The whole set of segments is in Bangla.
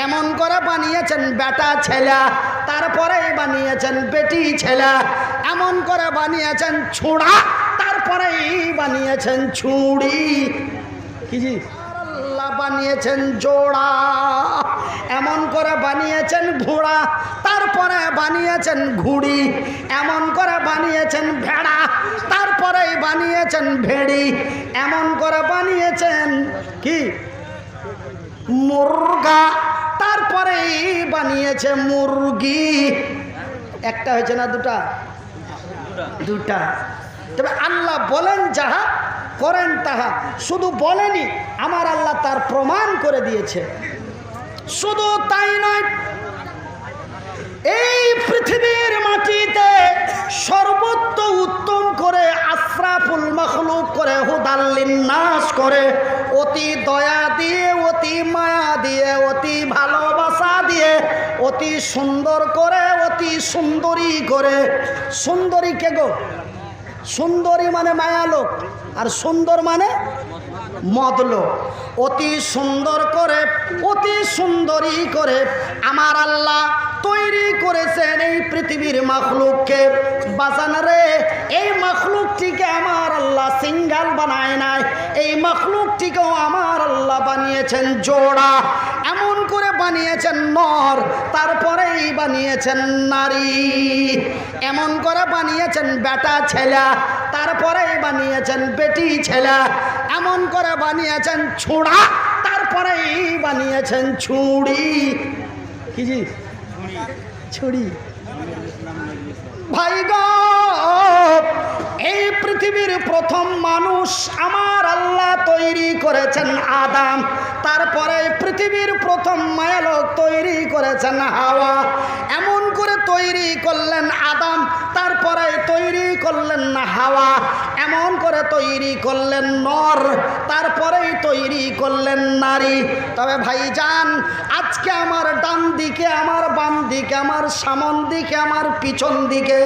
এমন করে বানিয়েছেন বেটা ছেলে, তারপরে বানিয়েছেন বেটি ছেলে, এমন করে বানিয়েছেন ছোড়া, তারপরে বানিয়েছেন ছুড়ি। কি জি আল্লাহ বানিয়েছেন জোড়া, এমন করে বানিয়েছেন ঘোড়া, তারপরে বানিয়েছেন ঘুড়ি, এমন করে বানিয়েছেন ভেড়া, তারপরে বানিয়েছেন ভেড়ি, এমন করে বানিয়েছেন কি মুরগা, তারপরে বানিয়েছে মুরগি। একটা হয়েছে না দুটা? দুটা। তবে আল্লাহ বলেন যাহা করেন তাহা, শুধু বলেনি, আমার আল্লাহ তার প্রমাণ করে দিয়েছে। শুধু তাই নয়, এই পৃথিবীর মাটিতে সর্বোচ্চ উত্তম করে আশরাফুল মাখলুক করে হুদাল্লিন নাস করে অতি দয়া দিয়ে, অতি মায়া দিয়ে, অতি ভালোবাসা দিয়ে, অতি সুন্দর করে, অতি সুন্দরী করে। সুন্দরী কে গো? সুন্দরী মানে মায়ালোক, আর সুন্দর মানে মদলো। অতি সুন্দর করে, অতি সুন্দরী করে আমার আল্লাহ তৈরি করেছেন এই পৃথিবীর মাখলুককে। বাজান রে, এই মাখলুকটিকে আমার আল্লাহ সিঙ্গেল বানায় নাই, এই মাখলুকটিকেও আমার আল্লাহ বানিয়েছেন জোড়া। এমন করে বানিয়েছেন নর, তারপরেই বানিয়েছেন নারী। এমন করে বানিয়েছেন বেটা ছেলে, তারপরেই বানিয়েছেন বেটি ছেলে। এমন করে বানিয়েছেন ছোড়া, তারপরেই বানিয়েছেন ছুড়ি। কি জি? ছুরি। ভাই গো, এই পৃথিবীর প্রথম মানুষ আমার আল্লাহ তৈরি করেছেন আদম, তারপরে পৃথিবীর প্রথম মায়ালোক তৈরি করেছেন হাওয়া। এমন করে তৈরি করলেন আদম, তারপরে তৈরি করলেন হাওয়া। এমন করে তৈরি করলেন নর, তারপরেই তৈরি করলেন নারী। তবে ভাইজান, আজকে আমার ডান দিকে, আমার বাম দিকে, আমার সামন দিকে, আমার পিছন দিকে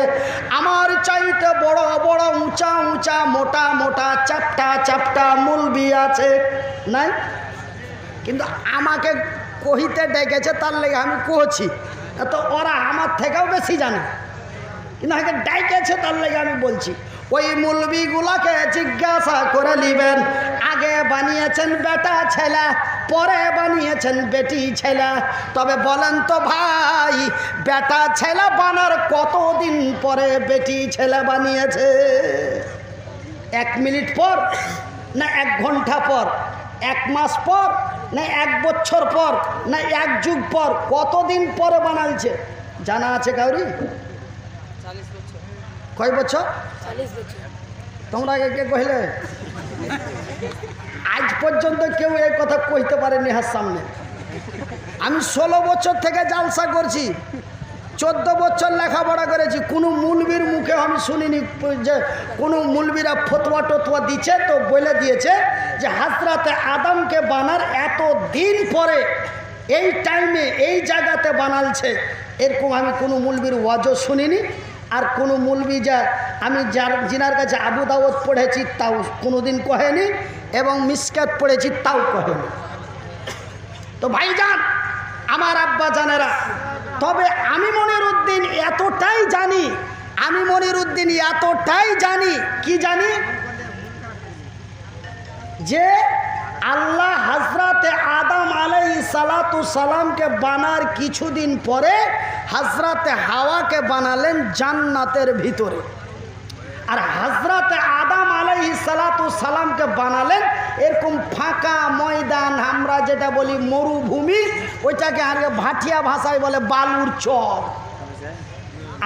আমার চাইতে বড় বড় উঁচা উঁচা মোটা মোটা চাপটা চাপটা মুলবি আছে, নাই? কিন্তু আমাকে কহিতে ডেকেছে, তার লেগে আমি কহছি। তো ওরা আমার থেকেও বেশি জানে, কিন্তু আমাকে ডেকেছে, তার লেগে আমি বলছি। ওই মুলবিগুলোকে জিজ্ঞাসা করে নিবেন, আগে বানিয়েছেন বেটা ছেলে, পরে বানিয়েছেন বেটি ছেলে। তবে বলেন তো ভাই, বেটা ছেলে বানার কতদিন পরে বেটি ছেলে বানিয়েছে? 1 মিনিট পর, না 1 ঘন্টা পর, 1 মাস পর, না 1 বছর পর, না 1 যুগ পর? কতদিন পরে বানাইছে জানা আছে কাউরি? 40 বছর। কয় বছর? 40 বছর। তোমরা আগে কে কহিলে? আজ পর্যন্ত কেউ এই কথা কইতে পারেনি হার সামনে। আমি 16 বছর থেকে জালসা করছি, 14 বছর লেখাপড়া করেছি। কোনো মুলবির মুখে আমি শুনিনি যে কোনো মুলবিরা ফতোয়া টতোয়া দিচ্ছে, তো বলে দিয়েছে যে হযরতে আদমকে বানার এত দিন পরে এই টাইমে এই জায়গাতে বানালছে। এরকম আমি কোনো মুলবির ওয়াজও শুনিনি। আর কোনো মুলবি যা আমি যিনার কাছে আবু দাউদ পড়েছি তাও কোনোদিন কহেনি, এবং মিসকাত পড়েছি তাও কহেনি। তো ভাইজান, আমার আব্বা জানেরা, তবে আমি মনিরউদ্দিন এতটাই জানি, আমি মনিরউদ্দিন এতটাই জানি, কি জানি, যে আল্লাহ হযরতে আদম আলাইহিস সালাতু সালামকে বানার কিছুদিন পরে হযরতে হাওয়াকে বানালেন জান্নাতের ভিতরে। আর হযরতে আদম আলাইহিস সালাতু সালামকে বানালেন এরকম ফাঁকা ময়দান, আমরা যেটা বলি মরুভূমি, ওইটাকে আগে ভাটিয়া ভাষায় বলে বালুর চর।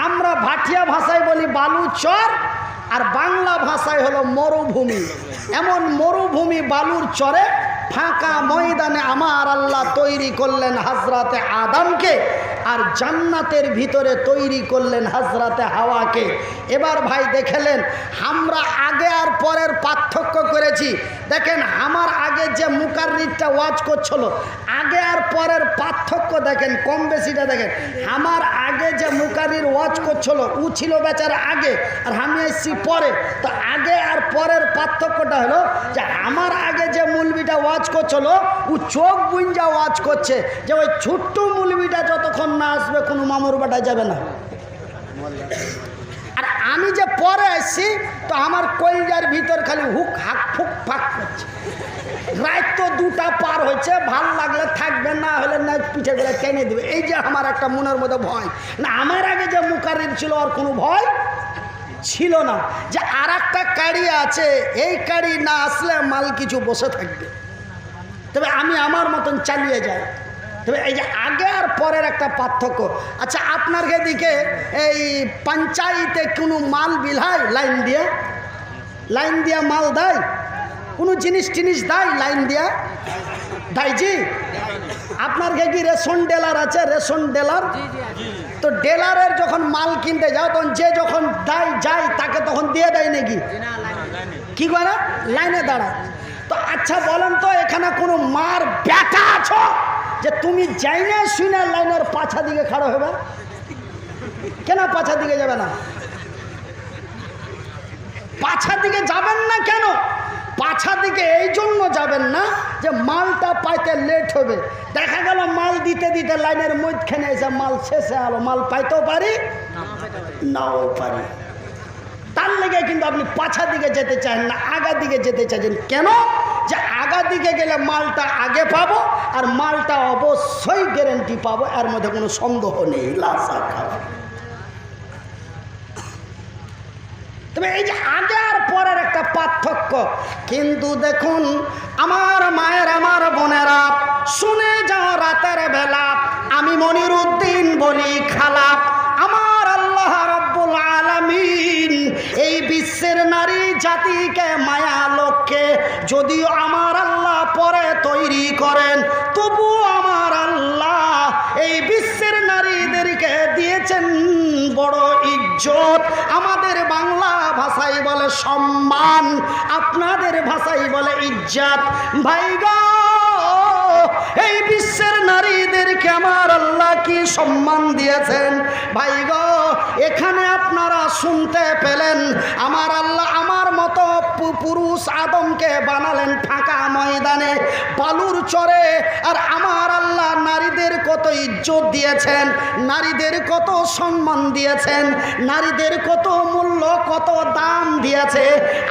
আমরা ভাটিয়া ভাষায় বলি বালুর চর, আর বাংলা ভাষায় হলো মরুভূমি। এমন মরুভূমি বালুর চরে ফাঁকা ময়দানে আমার আল্লাহ তৈরি করলেন হযরতে আদমকে, আর জান্নাতের ভিতরে তৈরি করলেন হযরতে হাওয়াকে। এবার ভাই দেখলেন, আমরা আগে আর পরের পার্থক্য করেছি। দেখেন, আমার আগে যে মুকাররিরটা ওয়াজ করছিল, আগে আর পরের পার্থক্য দেখেন, কম বেশিটা দেখেন। আমার আগে যে মুকাররির ওয়াজ করছিল, ও ছিল বেচারা আগে, আর আমি এসেছি পরে। তো আগে আর পরের পার্থক্যটা হলো যে আমার আগে যে মুলবিটা ওয়াজ করছিল, ও ও চোখ বুঞ্জা ওয়াজ করছে যে ওই ছোট্ট মুলবিটা যতক্ষণ না আসবে কোনো মামুর বাটা যাবে না। আর আমি যে পরে আসছি তো আমার কলজার ভিতর খালি হুক হাক ফুক ফাক করছে। রাত তো 2টা পার হয়েছে, ভাল লাগলে থাকবে, না হলে না পিঠে করে টেনে দেবে। এই যে আমার একটা মনের মধ্যে ভয়, না আমার আগে যে মুকারির ছিল আর কোনো ভয় ছিল না যে আর একটা গাড়ি আছে, এই গাড়ি না আসলে মাল কিছু বসে থাকবে। তবে আমি আমার মতন চালিয়ে যাই। তবে এই যে আগে আর পরের একটা পার্থক্য। আচ্ছা, আপনার দিকে এই পঞ্চায়েতে কোনো মাল বিলায় লাইন দিয়া মাল দেয়, কোনো জিনিস টিনিস দেয় লাইন দিয়া দেয়? জি, আপনার কি রেশন ডিলার আছে? রেশন ডিলার, তো ডিলারের যখন মাল কিনতে যাও তখন যে যখন দেয় যায় তাকে তখন দিয়ে দেয় নাকি? কি করে লাইনে দাঁড়ায়। তো আচ্ছা বলেন তো, এখানে কোনো মার ব্যাটা আছো যে তুমি যাই না শুনে লাইনের পাছা দিকে খাড়া হবে? কেন পাছা দিকে যাবে না? পাছা দিকে যাবেন না কেন? পাছা দিকে এই জন্য যাবেন না যে মালটা পাইতে লেট হবে। দেখা গেল মাল দিতে দিতে লাইনের মধ্যখানে এসে মাল শেষে আলো, মাল পাইতেও পারি নাও পারি। তার লেগে কিন্তু আপনি পাছা দিকে যেতে চান না, আগা দিকে যেতে চাইছেন। কেন? যে আগা দিকে গেলে মালটা আগে পাবো আর মালটা অবশ্যই গ্যারেন্টি পাবো, এর মধ্যে কোনো সন্দেহ নেই। লাসা খাবো। তবে এই যে আগে আর পরের একটা পার্থক্য। কিন্তু দেখুন আমার মায়ের, আমার বোনেরা, শুনে যাও রাতের বেলা আমি মনিরুদ্দিন বলি খালা, আমার আল্লাহ রব্বুল আলামিন এই বিশ্বের নারী জাতিকে মায়া লক্ষ্যে যদিও আমার আল্লাহ পরে তৈরি করেন, তবু আমার আল্লাহ এই বিশ্বের নারীদেরকে দিয়েছেন বড় ইজ্জত। আমাদের বাংলা ভাষায় বলে সম্মান, আপনাদের ভাষায় বলে ইজ্জত। ভাই গো, এই বিশ্বের নারীদেরকে আমার আল্লাহ কি সম্মান দিয়েছেন ভাই গো। এখানে আপনারা শুনতে পেলেন আমার আল্লাহ আমার মতো পুরুষ আদমকে বানালেন ফাঁকা ময়দানে, বালুর চরে, আর আমার আল্লাহ নারীদের কত ইজ্জত দিয়েছেন, নারীদের কত সম্মান দিয়েছেন, নারীদের কত মূল্য, কত দাম দিয়েছে।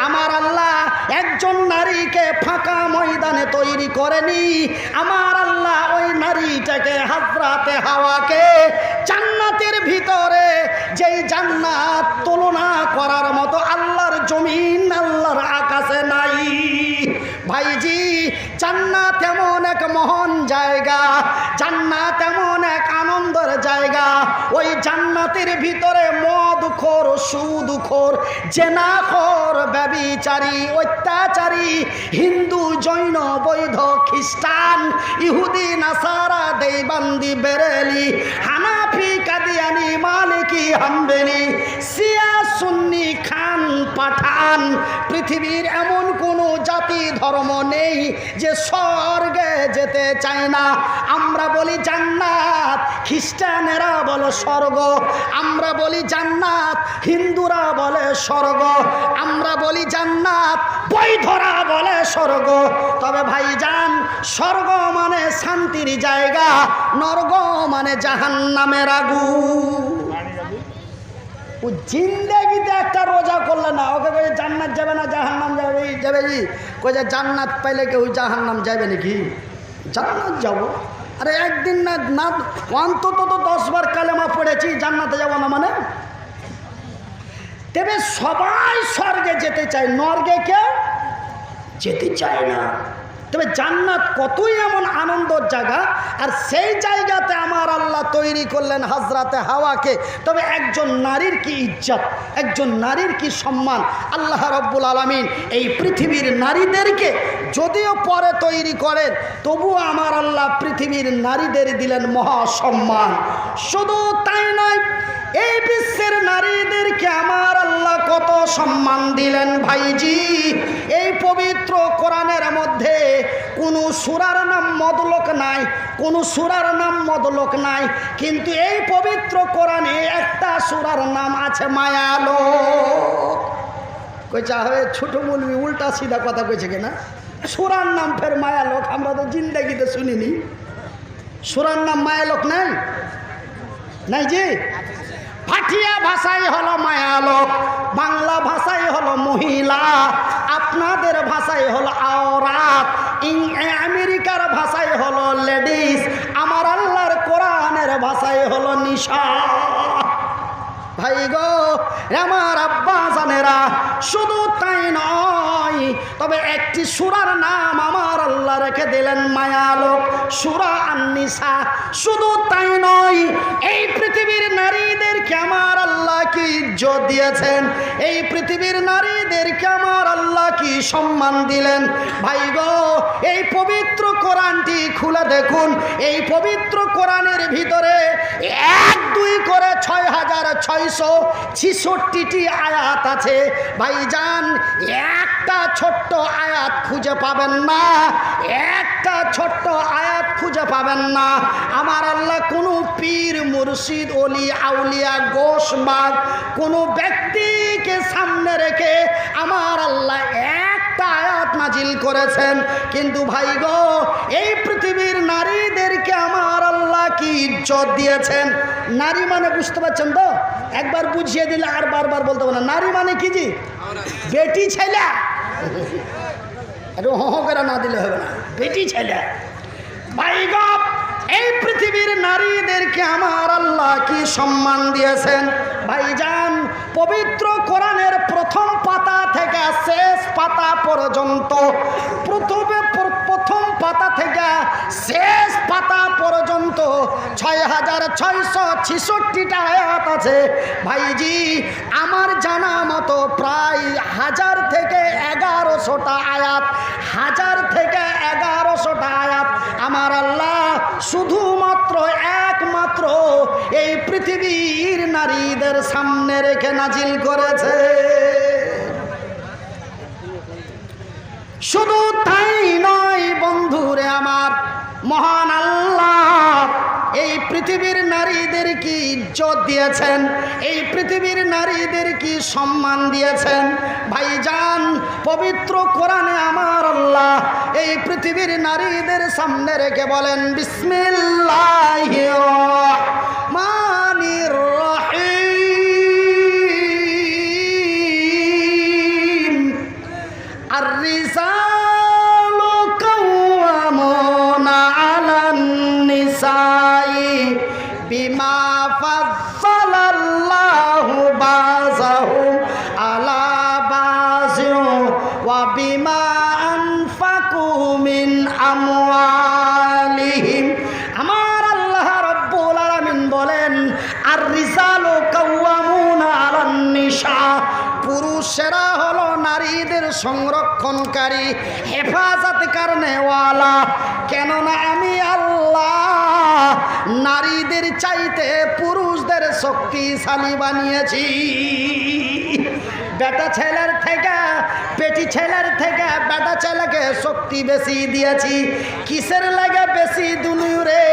আমার আল্লাহ একজন নারীকে ফাঁকা ময়দানে তৈরি করেনি, আমার আল্লাহ ওই নারীটাকে হযরতে হাওয়াকে জান্নাতের ভিতরে, যেই জান্নাত তুলনা করার মতো আল্লাহর জমিন, আল্লাহর আকাশে নাই। ভাইজি, জান্নাত এমন এক মহান জায়গা, জান্নাত এমন এক আনন্দের জায়গা। ওই জান্নাতের ভিতরে মদখোর, সুদখোর, জেনাখোর, ব্যভিচারী, অত্যাচারী, হিন্দু, জৈন, বৌদ্ধ, খ্রিস্টান, ইহুদি, নাসারা, দেওবন্দি, বেরেলি, হানাফি, কাদিয়ানি, মালিকি, হাম্বলি, শিয়া, সুন্নি, খান, পাঠান, পৃথিবীর এমন কোনো জাতি ধর্ম নেই যে স্বর্গে যেতে চায় না। আমরা বলি জান্নাত, খ্রিস্টানেরা বলে স্বর্গ। আমরা বলি জান্নাত, হিন্দুরা বলে স্বর্গ। আমরা বলি জান্নাত, বৌদ্ধরা বলে স্বর্গ। তবে ভাইজান, স্বর্গ মানে শান্তির জায়গা, নরক মানে জাহান্নামের আগুন। ও জিন্দেগিতে একটা রোজা করলে না, ওকে কয়ে জান্নাত যাবে না জাহান্নাম যাবে, যাবে কি কয়ে জান্নাত পাইলে কেউ জাহান্নাম যাবে নাকি? জান্নাত যাব। আরে একদিন না না অন্তত তো 10 বার কালেমা পড়েছি, জান্নাতে যাব না মানে? তবে সবাই স্বর্গে যেতে চায়, নরকে কেউ যেতে চায় না। তবে জান্নাত কতই এমন আনন্দের জায়গা, আর সেই জায়গাতে আমার আল্লাহ তৈরি করলেন হযরতে হাওয়াকে। তবে একজন নারীর কি ইজ্জত, একজন নারীর কি সম্মান। আল্লাহ রব্বুল আলামিন এই পৃথিবীর নারীদেরকে যদিও পরে তৈরি করেন, তবুও আমার আল্লাহ পৃথিবীর নারীদের দিলেন মহা সম্মান। শুধু তাই নয়, এই বিশ্বের নারীদেরকে আমার আল্লাহ কত সম্মান দিলেন ভাইজি। এই পবিত্র কোরআনের মধ্যে কোনো সূরার নাম মদলক নাই, কোনো সূরার নাম মদলক নাই, কিন্তু এই পবিত্র কোরআনে একটা সূরার নাম আছে মায়ালোক। কইছা হবে ছোট মৌলবি উল্টা সিধা কথা কইছে কিনা? সুরার নাম ফের মায়ালোক, আমরা তো জিন্দাগিতে শুনিনি। সুরার নাম মায়ালোক নাই, নাই জি। ভাটিয়া ভাষায় হলো মায়ালোক, বাংলা ভাষায় হলো মহিলা, আপনাদের ভাষায় হলো আওরাত, আমেরিকার ভাষায় হলো লেডিস, আমার আল্লাহর কোরআনের ভাষায় হলো নিশা। ভাই গো আমার আব্বা জানেরা, শুধু তাই নয়, তবে একটি সূরার নাম আমার আল্লাহ রেখে দিলেন মায়ালোক, সূরা আন-নিসা। শুধু তাই নয়, এই পৃথিবীর নারীদেরকে আমার আল্লাহ কি ইজ্জত দিয়েছেন, এই পৃথিবীর নারীদেরকে আমার আল্লাহ কি সম্মান দিলেন। ভাই গো এই পবিত্র কোরআনটি খুলে দেখুন, এই পবিত্র কোরআনের ভিতরে 1-2 করে 6666টি আয়াত আছে। ভাইজান একটা ছোট্ট আয়াত খুঁজে পাবেন না, একটা ছোট্ট আয়াত খুঁজে পাবেন না। আমার আল্লাহ কোনো পীর মুর্শিদ ওলি আউলিয়া গোশ বাগ কোনো ব্যক্তিকে সামনে রেখে আমার আল্লাহ একটা আয়াত নাজিল করেছেন। কিন্তু ভাই গো এই পৃথিবীর নারীদেরকে আমার আল্লাহ কি ইজ্জত দিয়েছেন। নারী মানে বুঝতে পারছেন তো, একবার বুঝিয়ে দিলে আর বারবার বলতে পারে না। নারী মানে কি জি, বেটি ছেলে, একটু হঁ করে না দিলে হবে না, বেটি ছেলে। ভাই গো এই পৃথিবীর নারীদেরকে আমার আল্লাহ কি সম্মান দিয়েছেন। ভাইজান পবিত্র কোরআনের প্রথম পাতা থেকে শেষ পাতা পর্যন্ত, প্রথম পাতা থেকে শেষ পাতা পর্যন্ত 6666টা আয়াত আছে। ভাইজি আমার জানা মতো প্রায় 1000 থেকে 1100টা আয়াত, 1000 থেকে 1100টা আয়াত আমার আল্লাহ শুধুমাত্র একমাত্র এই পৃথিবীর নারীদের সামনে রেখে নাজিল করেছে। শুধু তাই নয় বন্ধুরে আমার, মহান আল্লাহ এই পৃথিবীর নারীদের কি ইজ্জত দিয়েছেন, এই পৃথিবীর নারীদের কি সম্মান দিয়েছেন। ভাইজান পবিত্র কোরআনে আমার আল্লাহ এই পৃথিবীর নারীদের সামনে রেখে বলেন বিসমিল্লাহির রহমানির রহিম, আর-রিজালু কাওয়ামুনা আলান নিসাই বিমা ফাজ্জালাল্লাহু বাযাহুম আলা বাযিন ওয়া বিমা আনফাকু মিন আমওয়ালিহিম। আমার আল্লাহ রাব্বুল আলামিন বলেন আর-রিজালু কাওয়ামুনা আলান নিসা, পুরুষেরা হলো নারীদের সংরক্ষণকারী, হেফাজত করনেওয়ালা। কেননা আমি আল্লাহ নারীদের চাইতে পুরুষদের শক্তিশালী বানিয়েছি। বেটা ছেলের থেকে, বেটি ছেলের থেকে বেটা ছেলেকে শক্তি বেশি দিয়েছি। কিসের লাগে বেশি দুনিয়ারে,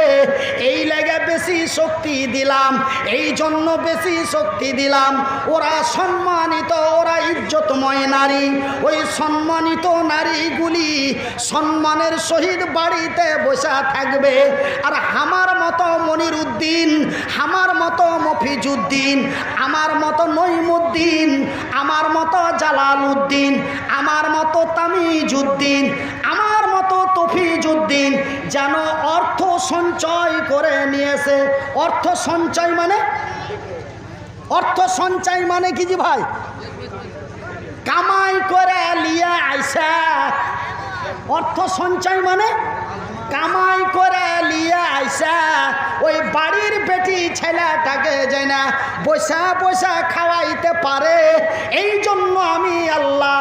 এই লাগে বেশি শক্তি দিলাম, এই জন্য বেশি শক্তি দিলাম। ওরা সম্মানিত, ওরা ইজ্জতময় নারী। ওই সম্মানিত নারীগুলি সম্মানের সহিত বাড়িতে বসে থাকবে। আর আমার মতো মনির উদ্দিন, আমার মতো মফিজউদ্দিন, আমার মতো নঈমউদ্দিন, আমার মতো জালাল উদ্দিন, আমার মতো তামিজউদ্দিন, আমার মতো তফিজউদ্দিন যেন অর্থ সঞ্চয় করে নিয়েছে। অর্থ সঞ্চয় মানে, অর্থ সঞ্চয় মানে কি জি ভাই, কামাই করে লিয়া আইসা। অর্থ সঞ্চয় মানে কামাই করে লিয়া আইসা ওই বাড়ির বেটি ছেলেটাকে যেন বসা বসা খাওয়াইতে পারে। এই জন্য আমি আল্লাহ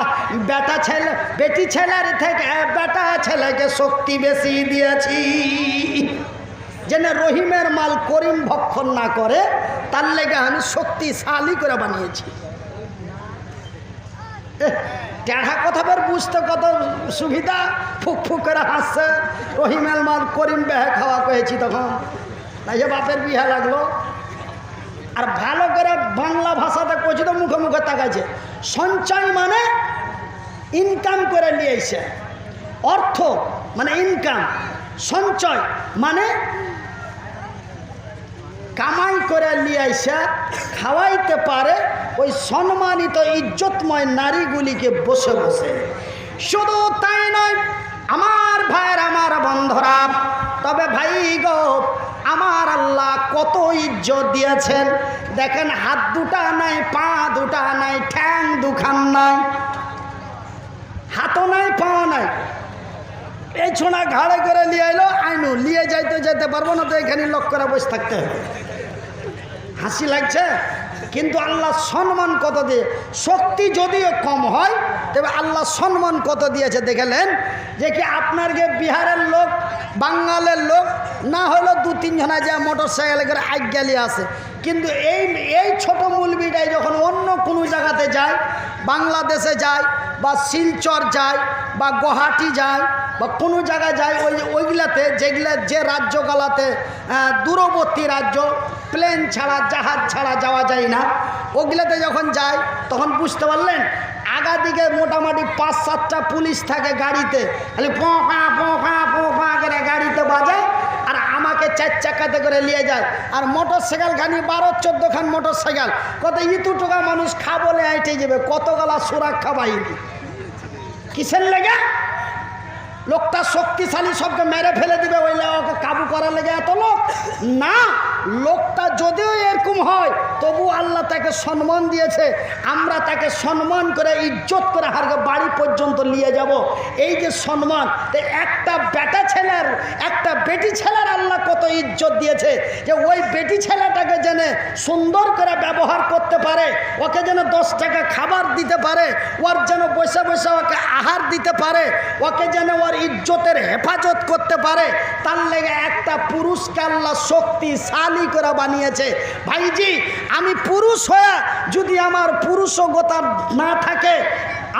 বেটা ছেলে, বেটি ছেলের থেকে বেটা ছেলেকে শক্তি বেশি দিয়েছি, যেন রহিমের মাল করিম ভক্ষণ না করে, তার লেগে আমি শক্তিশালী করে বানিয়েছি। টেढ़া কথা বের বুঝতে কত সুবিধা, ফুক ফুক করে হাসছে। রহিমের মাল করিম বেহে খাওয়া পেয়েছি তখন, না যে বাপের বিহা লাগলো। আর ভালো করে বাংলা ভাষাতে কইছি তো মুখে মুখে তাকাইছে। সঞ্চয় মানে ইনকাম করে নিয়েছে, অর্থ মানে ইনকাম, সঞ্চয় মানে কামাই করে নিয়ে আইসা খাওয়াইতে পারে ওই সম্মানিত ইজ্জতময় নারীগুলিকে বসে বসে। শুধু তাই নয় আমার ভাইয়ের, আমার বন্ধুরা, তবে ভাই গো আমার আল্লাহ কত ইজ্জত দিয়েছেন দেখেন। হাত দুটা নাই, পা দুটা নাই, ঠ্যাং দুখান নাই, হাতও নাই, পাও নাই, এই ছোনা ঘাড়ে করে নিয়ে এলো, আইনু নিয়ে যাইতে যেতে পারবো না, তো এখানে লক করে বসে থাকতে হবে। হাসি লাগছে, কিন্তু আল্লাহ সম্মান কত দিয়ে। শক্তি যদিও কম হয় তবে আল্লাহ সম্মান কত দিয়েছে দেখলেন। যে কি আপনার গে বিহারের লোক, বাঙালের লোক না হলেও 2-3 জনা যা মোটর সাইকেলে করে আজ্ঞালি আছে, কিন্তু এই ছোট মুলবিটাই যখন অন্য কোনো জায়গাতে যায়, বাংলাদেশে যায় বা শিলচর যায় বা গুয়াহাটি যায় বা কোনো জায়গায় যায়, ওইগুলাতে যেগুলা যে রাজ্যগুলাতে দূরবর্তী রাজ্য, প্লেন ছাড়া জাহাজ ছাড়া যাওয়া যায় না, ওগুলাতে যখন যায় তখন বুঝতে পারলেন আগা দিকে মোটামুটি 5-7টা পুলিশ থাকে গাড়িতে, খালি পোঁফা পোঁফা পোঁফা করে গাড়িতে বাজায়, আর আমাকে 4 চাকাতে করে নিয়ে যায়। আর মোটর সাইকেল খানি 12-14 খান মোটর সাইকেল, কত ইতুটুকা মানুষ খাবলে আইটে যাবে, কত গলা সুরক্ষা বাহিনী। কিসের লেগে? লোকটা শক্তিশালী, সবকে মেরে ফেলে দিবে, ওই ওকে কাবু করার লেগে এত লোক না। লোকটা যদিও এরকম হয় তবু আল্লাহ তাকে সম্মান দিয়েছে, আমরা তাকে সম্মান করে ইজ্জত করে হারকে বাড়ি পর্যন্ত নিয়ে যাব। এই যে সম্মান, একটা বেটা ছেলের, একটা বেটি ছেলের আল্লাহ কত ইজ্জত দিয়েছে, যে ওই বেটি ছেলেটাকে যেন সুন্দর করে ব্যবহার করতে পারে, ওকে যেন 10 টাকা খাবার দিতে পারে, ওর যেন বসে বসে ওকে আহার দিতে পারে, ওকে যেন ওর ইজ্জতের হেফাজত করতে পারে, তার লেগে একটা পুরুষকে আল্লাহ শক্তিশালী করে বানিয়েছে। ভাইজি, আমি পুরুষ হয়ে যদি আমার পুরুষগতা না থাকে,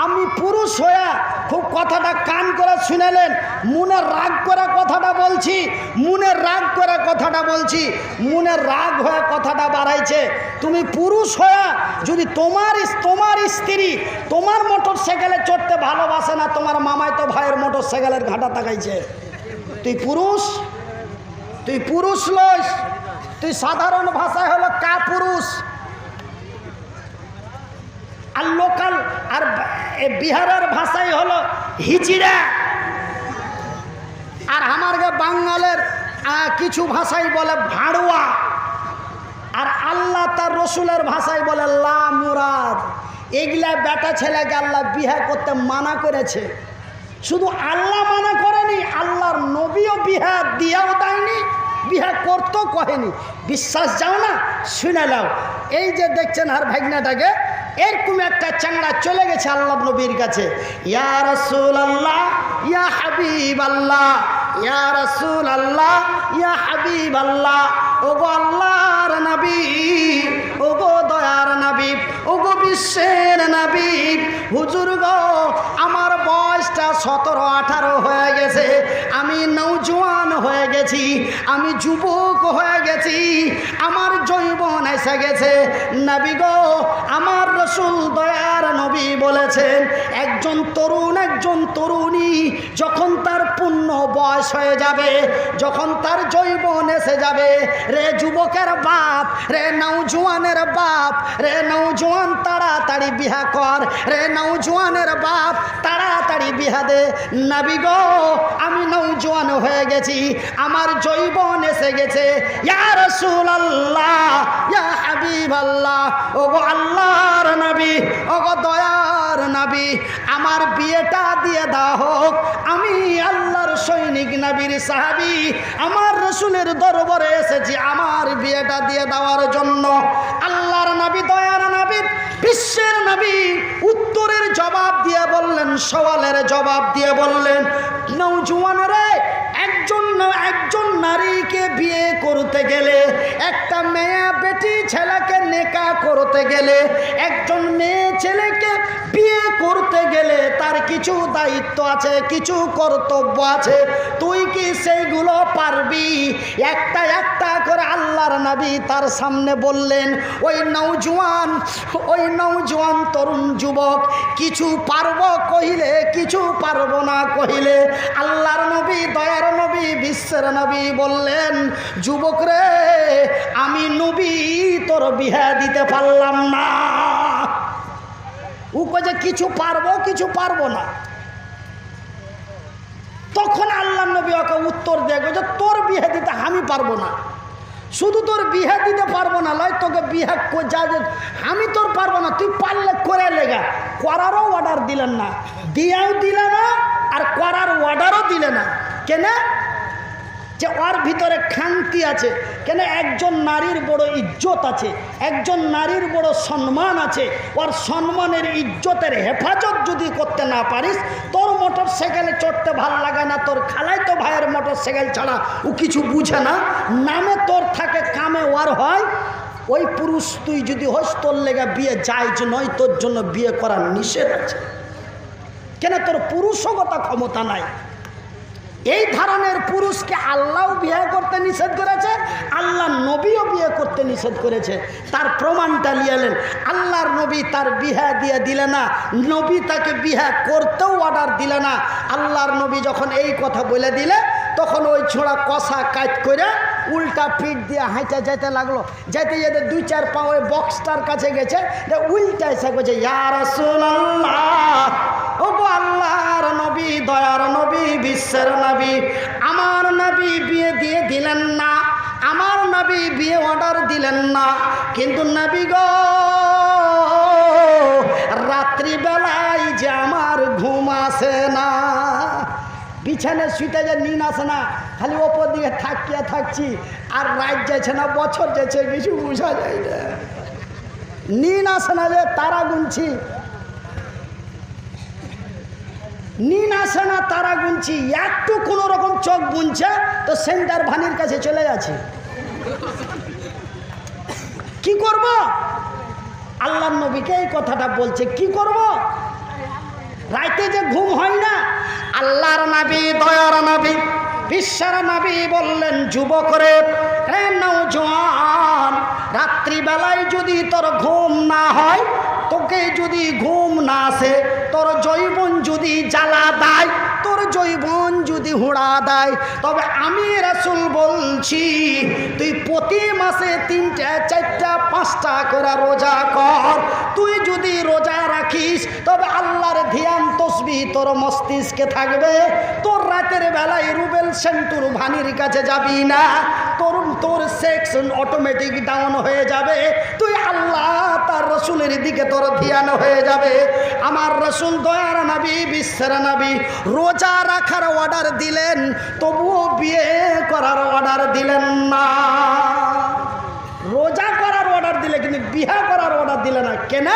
আমি পুরুষ হয়ে খুব কথাটা কান করে শুনেলেন, মনে রাগ করে কথাটা বলছি, মনে রাগ করে কথাটা বলছি, মনে রাগ হয়ে কথাটা বাড়াইছে। তুমি পুরুষ হয়ে যদি তোমার স্ত্রী তোমার মোটর সাইকেলে চড়তে ভালোবাসে না, তোমার মামাই তো ভাইয়ের মোটর সাইকেলের ঘাটা তাকাইছে, তুই পুরুষ? তুই পুরুষ লইস, তুই সাধারণ ভাষায় হলো কা পুরুষ। আর লোকাল আর বিহারের ভাষায় হলো হিচিড়া, আর আমার বাঙালের কিছু ভাষায় বলে ভাড়ুয়া, আর আল্লাহ তার রসুলের ভাষায় বলে লা মুরাদ। এগুলা বেটা ছেলেকে আল্লাহ বিয়ে করতে মানা করেছে। শুধু আল্লাহ মানা করেনি, আল্লাহর নবীও বিয়ে দিয়েও দেয়নি, বিয়ে করতেও কহেনি। বিশ্বাস যাও না, শুনে নাও। এই যে দেখছেন আর ভাগনাটাকে, এরকম একটা চাংড়া চলে গেছে আল্লাহ নবীর কাছে, ইয়া রাসূলুল্লাহ, ইয়া হাবিবাল্লাহ, ইয়া রাসূলুল্লাহ, ইয়া হাবিবাল্লাহ। ওগো আল্লাহর নবী, ওগো দয়ার নবী, ওগো বিশ্বের নবী, হুজুর গো আমার বয়সটা 17-18 হয়ে গেছে, আমি নওজোয়ান হয়ে গেছি, আমি যুবক হয়ে গেছি, আমার যৌবন এসে গেছে। নবী গো, আমার রাসূল দয়ার নবী বলেছেন, একজন তরুণ, একজন তরুণী যখন তার পূর্ণ বয়স হয়ে যাবে, যখন তার যৌবন এসে যাবে, রে যুবকের বাপ, রে নওজোয়ানের বাপ, রে নওজোয়ান তাড়াতাড়ি বিয়া কর, রে নওজোয়ানের বাপ তাড়াতাড়ি বিয়া দে। নবী গো, আমি নওজোয়ান হয়ে গেছি, আমার যৌবন এসে গেছে, ইয়া রাসূলুল্লাহ, ইয়া হাবিবাল্লাহ, ওগো আল্লাহর নবী, ওগো দয়ার নবী, আমার বিয়েটা দিয়ে দাও হোক। আমি আল্লাহর সৈনিক, নবীর সাহাবী, আমার রাসূলের দরবারে এসেছি আমার বিয়েটা দিয়ে দেওয়ার জন্য। আল্লাহর নবী, দয়ার নবী, বিশ্বের নবী উত্তরের জবাব দিয়ে বললেন, সওয়ালের জবাব দিয়ে বললেন, নওজোয়ানরে, একজন নারীকে বিয়ে করতে গেলে, একটা মেয়ে বেটি ছেলেকে নেকা করতে গেলে, একজন মেয়ে ছেলেকে বিয়ে করতে গেলে তার কিছু দায়িত্ব আছে, কিছু কর্তব্য আছে। তুই কি সেইগুলো পারবি? একটা একটা করে আল্লাহর নবী তার সামনে বললেন। ওই নওজোয়ান তরুণ যুবক কিছু পারবো কহিলে, কিছু পারবো না কহিলে, আল্লাহর নবী, দয়ার নবী, বিশ্বের নবী বললেন, যুবক রে, আমি নবী তোর বিয়ে দিতে পারলাম না। ও যে কিছু পারবো, কিছু পারবো না। তখন আল্লাহর নবী ওকে উত্তর দেবে যে তোর বিয়ে দিতে আমি পারবো না। শুধু তোর বিয়ে দিতে পারবো না লয়, তোকে বিয়ে যা আমি তোর পারবো না, তুই পারলে করে লেগা। করারও অর্ডার দিলেন না, দিয়েও দিলে না, আর করার অর্ডারও দিলে না। কেন? যে ওর ভিতরে খান্তি আছে। কেন? একজন নারীর বড় ইজ্জত আছে, একজন নারীর বড় সম্মান আছে। ওর সম্মানের ইজ্জতের হেফাজত যদি করতে না পারিস, তোর মোটর সাইকেলে চড়তে ভালো লাগে না, তোর খালাই তো ভাইয়ের মোটর সাইকেল ছাড়া ও কিছু বুঝে না, নামে তোর থাকে কামে ওর হয়। ওই পুরুষ তুই যদি হস, তোর লেগে বিয়ে জায়েজ নয়, তোর জন্য বিয়ে করার নিষেধ আছে। কেন? তোর পুরুষগত ক্ষমতা নাই। এই ধরনের পুরুষকে আল্লাহও বিয়ে করতে নিষেধ করেছে, আল্লাহ নবীও বিয়ে করতে নিষেধ করেছে। তার প্রমাণটা নিয়েলেন। আল্লাহর নবী তার বিয়ে দিয়ে দিলে না, নবী তাকে বিয়ে করতেও অর্ডার দিলে না। আল্লাহর নবী যখন এই কথা বলে দিলে, তখন ওই ছোড়া কষা কাজ করে উল্টা পিঠ দিয়ে হাঁটা যেতে লাগলো। যেতে যেতে 2-4 পা ওই বক্সটার কাছে গেছে, উল্টা এসে গেছে, ইয়া রাসূলুল্লাহ, ও গো আল্লাহর নবী, দয়ার নবী, বিশ্বের নবী, আমার নবী বিয়ে দিয়ে দিলেন না, আমার নবী বিয়ে অর্ডার দিলেন না, কিন্তু নবী গো, রাত্রিবেলায় যে আমার ঘুম আসে না, বিছানে শুতে যে নিন আসে না, খালি ওপর দিকে থাকিয়া থাকছি, আর রাত যাচ্ছে না, বছর যাচ্ছে, কিছু বোঝা যায় না, নিন আসে না, যে তারা গুনছি, নিন আসে না, তারা গুনছি, একটু কোনো রকম চোখ বুনছে তো সেন্টার ভানির কাছে চলে যাচ্ছে। কি করব? আল্লাহর নবীকে এই কথাটা বলছে, কি করব? রাইতে যে ঘুম হয় না। আল্লাহর নবী, দয়ার নবী, বিশ্বের নবী বললেন, যুবক রে, নওজোয়ান, রাত্রিবেলায় যদি তোর ঘুম না হয়, তোকে যদি ঘুম না আসে, তোর যৌবন যদি জ্বালা দেয়, তোর যৌবন যদি হুড়া দেয়, তবে আমি রাসূল বলছি, তুই প্রতি মাসে 3টা, 4টা, 5টা করে রোজা কর। তুই যদি রোজা রাখিস, তবে আল্লাহর ধ্যান তসবিহ তোর মস্তিষ্কে থাকবে। তোর রাতের বেলায় রুবেল সেন্টুর ভানির কাছে যাবি না, তোর সেক্স অটোমেটিক ডাউন হয়ে যাবে। তুই আল্লাহ তার রসুলের দিকে তোর ধ্যান হয়ে যাবে। আমার রসুল, দয়ার নবী, বিশ্বের নবী, রোজা রাখার অর্ডার দিলেন, তবুও বিয়ে করার অর্ডার দিলেন না। রোজা করার অর্ডার দিলে, কিন্তু বিয়ে করার অর্ডার দিলে না। কেন?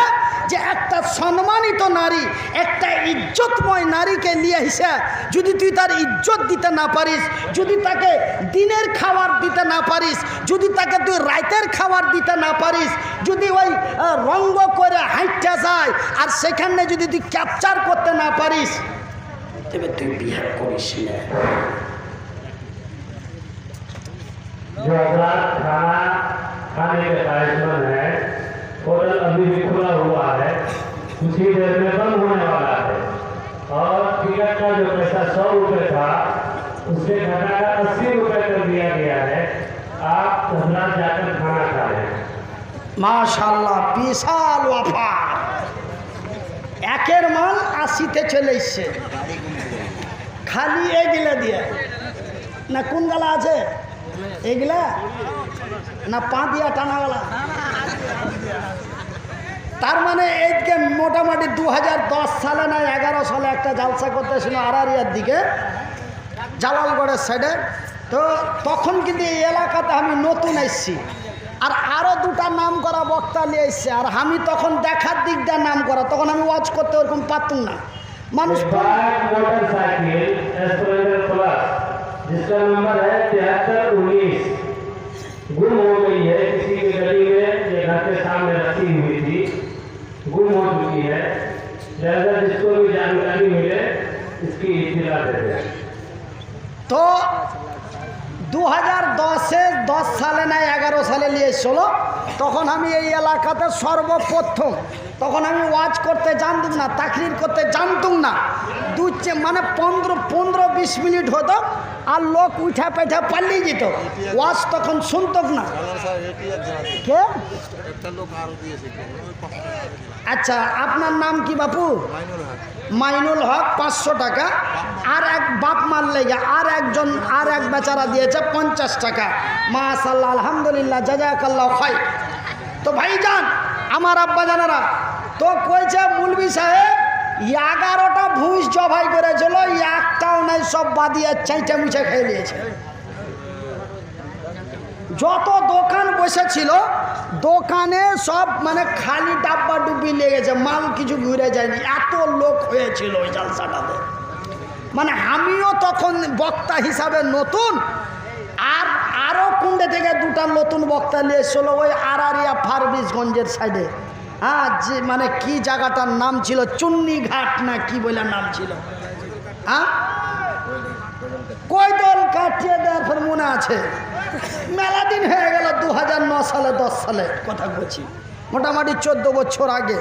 যে একটা সম্মানিত নারী, একটা ইজ্জতময় নারীকে নিয়ে এসে যদি তুই তার ইজ্জত দিতে না পারিস, যদি তাকে দিনের খাবার দিতে না পারিস, যদি তাকে তুই রাতের খাবার দিতে না পারিস, যদি ওই রঙ্গ করে হাঁটতে যায় আর সেখানে যদি তুই ক্যাপচার করতে না পারিস, তবে তুই বিয়ে করিস না। जो हजरात खाना खाने के ख्वाहिशमंद है, होटल अभी भी खुला हुआ है, कुछ ही देर में बंद होने वाला है, और टिकट का जो पैसा 100 रुपये था, उससे घटाकर 80 रुपये कर दिया गया है। आप हजरात जाकर खाना खाएं। মাশাআল্লাহ, বিশাল অফার। একের মাল 80-তে চলে এসছে, খালি এগুলা দিয়ে না। কোন গালা আছে এগুলা? না পা দিয়া টানাওয়ালা? তার মানে এইদিকে মোটামুটি 2010 সালে না 11 সালে একটা জালসা করতেছিল আরারিয়ার দিকে, জালালগড়ের সাইডে। তো তখন কিন্তু এই এলাকাতে আমি নতুন এসেছি, আর আরও 2টা নাম করা বক্তা নিয়ে এসছে, আর আমি তখন দেখার দিক দিয়ে নাম করা, তখন আমি ওয়াচ করতে ওরকম পারতাম না। মানুষ मोटरसाइकिल स्प्लेंडर प्लस, जिसका नंबर है 7319, गुम हो गई है। किसी की गली में ये घर के सामने रखी हुई थी, गुम हो चुकी है। ड्राइवर সালে না 11 সালে নিয়ে এসছিল, তখন আমি এই এলাকাতে সর্বপ্রথম, তখন আমি ওয়াজ করতে জানতুম না, তাকরির করতে জানতুম না। মানে 15-20 মিনিট হতো আর লোক উঠা পেঠা পালিয়ে যেত, ওয়াজ তখন শুনতো না। কে? আচ্ছা, আপনার নাম কি বাপু? মাইনুল হক, 500 টাকা। আর এক বাপ মার লেগে আর এক বেচারা দিয়েছে 50 টাকা। মাশাআল্লাহ, আলহামদুলিল্লাহ, জাযাকাল্লাহ খাইর। তো ভাইজান, আমার আব্বা জানারা তো কইছে মৌলভী সাহেব 11টা ভুঁস জবাই করেছিল, একটাও নাই, সব বাদিয়ে চাইটা মুছে খেয়ে নিয়েছে। যত দোকান বসেছিল দোকানে সব মানে খালি ডাব্বা ডুবি লেগেছে, মাল কিছু ঘুরে যায়নি, এত লোক হয়েছিল ওই জালসাটাতে। মানে আমিও তখন বক্তা হিসাবে নতুন, আর আরও কুণ্ডে থেকে 2টা নতুন বক্তা নিয়ে এসেছিল ওই আরারিয়া ফারবিসগঞ্জের সাইডে। হ্যাঁ, যে মানে কি জায়গাটার নাম ছিল, চুন্নিঘাট না কি বলে নাম ছিল। হ্যাঁ, কৈদল কাটিয়ে দেওয়ার পর মনে আছে, মেলা দিন হয়ে গেল, 2009 সালে 10 সালে কথা বলছি, মোটামুটি 14 বছর আগে।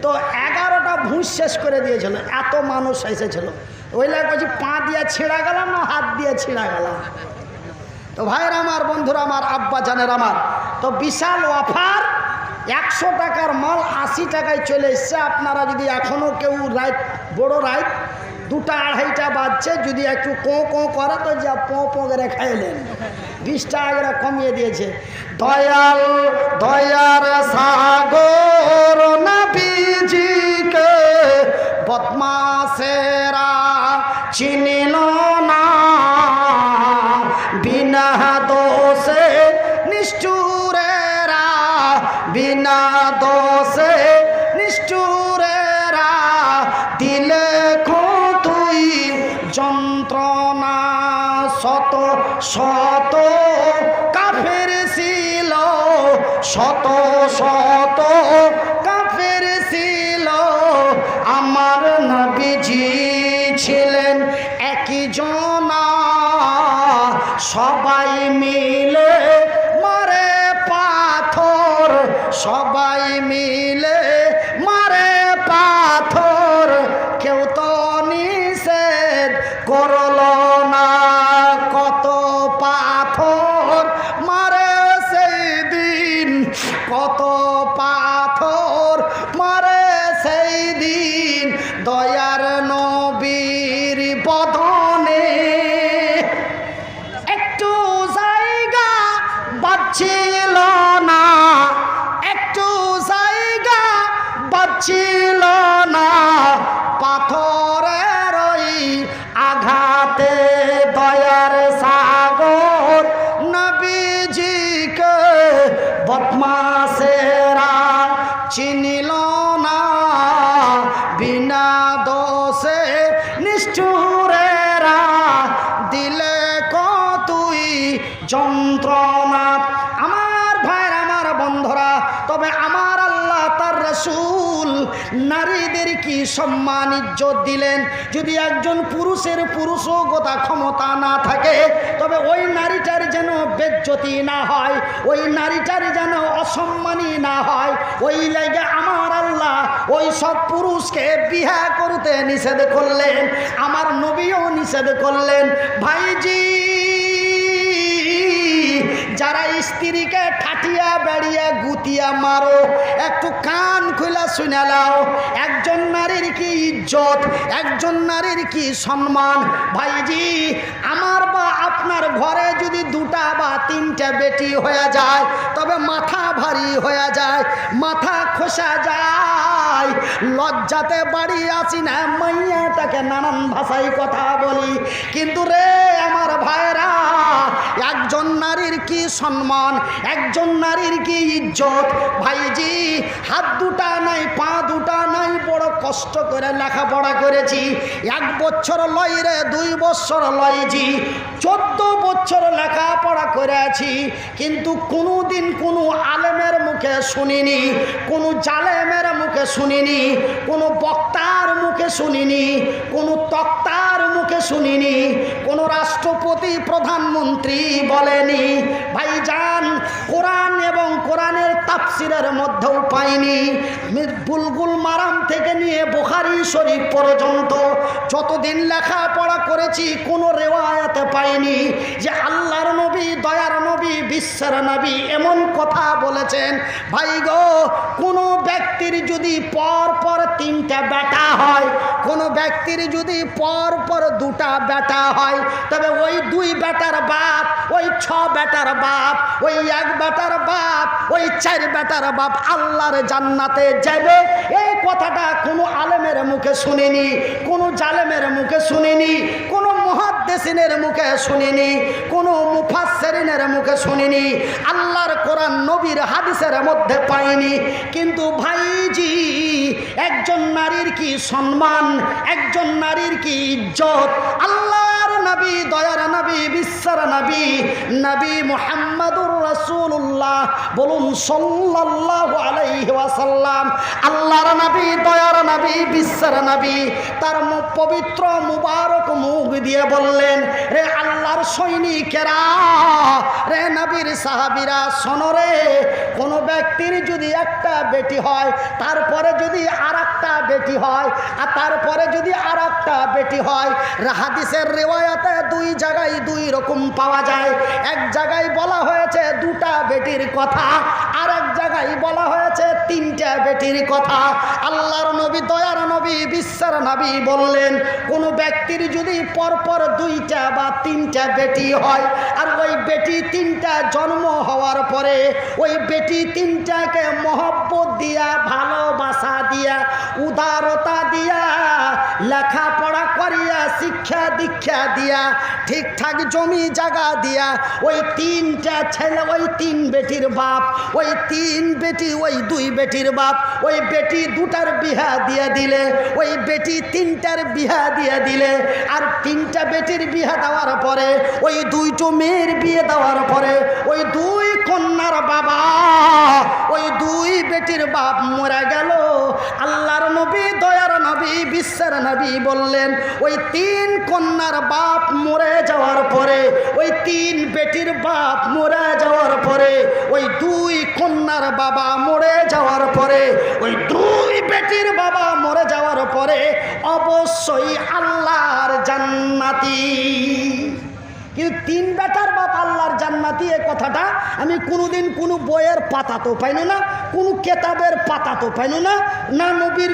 তো 11টা ভুঁস শেষ করে দিয়েছিল, এত মানুষ এসেছিল। ওই লাগে বলছি, পা দিয়ে ছিঁড়া গেলাম না হাত দিয়ে ছিঁড়া গেলাম। তো ভাইয়ের আমার, বন্ধুরা আমার, আব্বা জানের আমার, তো বিশাল অফার, 100 টাকার মাল 80 টাকায় চলে এসছে। আপনারা যদি এখনও কেউ রাইট, বড় রাইট 2টা 2.5টা বাজছে, যদি একটু কোঁ করে তো যা পোঁ করে খাইলেন, 20 টাকা করে কমিয়ে দিয়েছে। দয়াল দয়ার সাগর নবীজিকে বদমাশেরা চিনিল না, বিনা দোষে নিষ্ঠুরেরা, বিনা দোষে নিষ্ঠুরেরা দিলে তুই যন্ত্রণা। শত শত কাফের ছিল, শত শত কাফের ছিল, আমার নবীজি ছিলেন একই জনা। সবাই মিলে মারে পাথর, সবাই মিলে মারে পাথর, কেউ তো নিষেধ করল না। কত পাথর মারে সেই দিন, কত পাথর মারে সেই দিন, দয়ার নবীর বদনে একটু জায়গা বাঁচছিল না, একটু জায়গা বাঁচছিল না, পাথরের ওই আঘাতে দয়ার সাগর নবীজিকে বদমাশেরা চিনিল না, বিনা দোষে নিষ্ঠুরেরা দিলে তুই যন্ত্রণা। আমার ভাইয়ের আমার বন্ধুরা, তবে আমার আল্লাহ তার রাসূল নারীদের কি সম্মান ইজ্জত দিলেন। যদি একজন পুরুষের পুরুষগতা ক্ষমতা না থাকে, তবে ওই নারীটার যেন বেজ্জতি না হয়, ওই নারীটার যেন অসম্মানী না হয়। ওই লাগে আমার আল্লাহ ওই সব পুরুষকে বিয়ে করতে নিষেধ করলেন, আমার নবীও নিষেধ করলেন। ভাইজি, যারা স্ত্রীকে ঠাটিয়া বেড়িয়ে গুতিয়া মারো, একটু কান খুলে শুনে নাও, একজন নারীর কি ইজ্জত, একজন নারীর কি সম্মান। ভাইজি, আমার বা আপনার ঘরে যদি 2টা বা 3টে বেটি হয়ে যায়, তবে মাথা ভারী হয়ে যায়, মাথা খসা যায়। লজ্জাতে বাড়ি আসি না, মাইয়াটাকে নানান ভাষায় কথা বলি, কিন্তু রে আমার ভাইরা, একজন নারীর কি সম্মান, একজন নারীর কি ইজ্জত। ভাইজি, হাত 2টা নাই, পা 2টা নাই, বড় কষ্ট করে লেখাপড়া করেছি। 1 বছর লয় রে, 2 বছর লয় জি, 14 বছর লেখাপড়া করেছি, কিন্তু কোনোদিন কোনো আলেমের মুখে শুনিনি, কোনো জালেমের মুখে শুনিনি, কোনো বক্তার মুখে শুনিনি, কোনো তক্তার মুখে শুনিনি, কোনো রাষ্ট্রপতি প্রধানমন্ত্রী বলেনি। ভাই ভাইজান কোরআন এবং কোরআনের তাফসিরের মধ্যেও পাইনি। বুলবুল মারাম থেকে নিয়ে বুখারী শরীফ পর্যন্ত যতদিন লেখাপড়া করেছি কোনো রেওয়ায়াতে পাইনি যে আল্লাহর নবী, দয়ার নবী, বিশ্বের নবী এমন কথা বলেছেন। ভাই গো, কোনো ব্যক্তির যদি পর পর 3টা বেটা হয়, কোনো ব্যক্তির যদি পর পর 2টা বেটা হয়, তবে ওই 2 বেটার বাপ, ওই 6 বেটার বাপ, ওই 1 বেটার বাপ, ওই 4 বেটার বাপ আল্লাহর জান্নাতে যাবে। এই কথাটা কোনো আলেমের মুখে শুনিনি, কোনো জালেমের মুখে শুনিনি, কোনো মুহাদ্দিসিনের মুখে শুনিনি, কোনো মুফাসসিরিনের মুখে শুনিনি, আল্লাহর কোরআন নবীর হাদিসের মধ্যে পাইনি। কিন্তু ভাইজি, একজন নারীর কি সম্মান, একজন নারীর কি ইজ্জত, আল্লাহর নবী, দয়ার নবী, বিশ্বের নবী, নবী মুহাম্মদুর রাসূলুল্লাহ বলুন সাল্লাল্লাহু আলাইহি ওয়াসাল্লাম, আল্লাহর নবী, দয়ার নবী, বিশ্বের নবী তার পবিত্র মুবারক মুখ দিয়ে বললেন, রে আল্লাহর সৈনিকেরা, রে নবীর সাহাবীরা, শোনো রে, কোনো ব্যক্তির যদি একটা বেটি হয়, তারপরে যদি আরেকটা বেটি হয়, আর তারপরে যদি আরেকটা বেটি হয়, হাদিসের রিওয়ায়াতে 2 জায়গায় 2 রকম পাওয়া যায়। এক জায়গায় বলা হয়েছে 2টা বেটির কথা, আর এক জায়গায় বলা হয়েছে 3টা বেটির কথা। আল্লাহর নবী, দয়ার নবী, বিশ্বের নবী বললেন, কোনো ব্যক্তির যদি পরপর 2টা বা 3টা বেটি হয়, আর ওই বেটি 3টা জন্ম হওয়ার পরে ওই বেটি 3টাকে মহব্বত দিয়া, ভালোবাসা দিয়া, উদারতা দিয়া, লেখাপড়া করিয়া, শিক্ষা দীক্ষা দিয়া, ঠিকঠাক জমি জায়গা দিয়া, ওই 3টা ছেলে, ওই 3 বেটির বাপ, ওই 3 বেটি, ওই 2 বেটির বাপ, ওই বেটি 2টার বিহা দিয়ে দিলে, ওই বেটি 3টার বিহা দিয়ে দিলে, আর 3টা বেটির বিহা দেওয়ার পরে, ওই 2টো মেয়ের বিয়ে দেওয়ার পরে, ওই 2 কন্যার বাবা, ওই 2 বেটির বাপ মরে গেল। আল্লাহর নবী, দয়ার নবী, বিশ্বের নবী বললেন, ওই 3 কন্যার বাপ মরে যাওয়ার পরে, ওই 3 বেটির বাপ মরে যাওয়ার পরে, ওই 2 কন্যার বাবা মরে যাওয়ার পরে, ওই 2 বেটির বাবা মরে যাওয়ার পরে অবশ্যই আল্লাহর জান্নাতি। কিন্তু 3 বেটার বাপ আল্লাহর জান্নাতি, এ কথাটা আমি কোনোদিন কোনো বইয়ের পাতা তো পাইনি না, কোনো কেতাবের পাতা তো পাইনি না, না নবীর